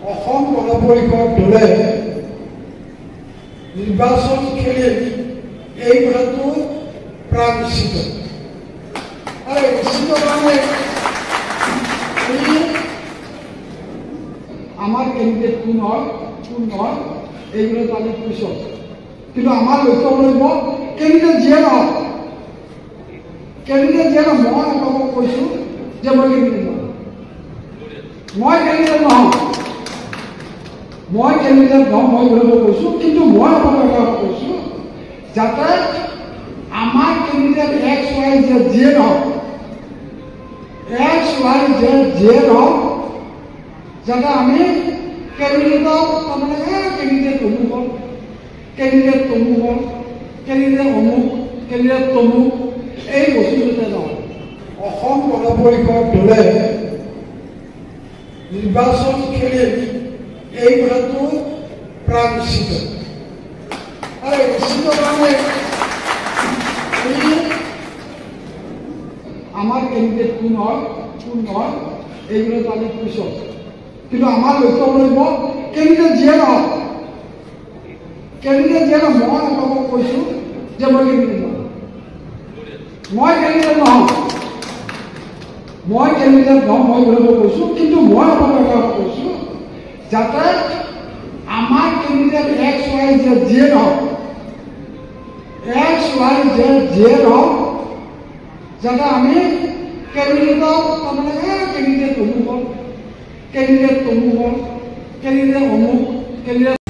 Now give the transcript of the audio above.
অসম গণ পৰিষদ দলে নিৰ্বাচন খেলি এই কথাটো প্ৰায় নিশ্চিত আৰু নিশ্চিত কাৰণে আমাৰ কেণ্ডিডেট কোন হয় এইগুলো আমি পিছত কিন্তু আমার লক্ষ্য রইব কেণ্ডিডেট যিয়ে নহওক মই আপোনালোকক কৈছোঁ যে মই কেণ্ডিডেট নহওঁ মই কৈছোঁ কিন্তু মই আপোনালোকক কৈছোঁ যাতে আমাৰ কেণ্ডিডেট এক্স ৱাই জেড যিয়ে নহওক যাতে আমি কেণ্ডিডেটক তাৰমানে কেণ্ডিডেট অমুক হ'ল কেণ্ডিডেট তমুক এই বস্তুটোতে নহয় অসম গণ পৰিষদ দলে নিৰ্বাচন খেলি এই কথাটো প্ৰায় নিশ্চিত আৰু নিশ্চিত কাৰণে আমাৰ কেণ্ডিডেট কোন হয় এইগুলো আমি পিছত কিন্তু আমাৰ লক্ষ্য ৰহিব কেণ্ডিডেট যিয়ে নহওক মই আপোনালোকক কৈছোঁ যে মই কেণ্ডিডেট নহওঁ মই কৈছোঁ কিন্তু মই আপোনালোকক কৈছোঁ যাতে আমাৰ কেণ্ডিডেট এক্স ৱাই জেড যিয়ে নহওক যাতে আমি কেণ্ডিডেটক তাৰমানে কেণ্ডিডেট অমুক হ'ল কেণ্ডিডেট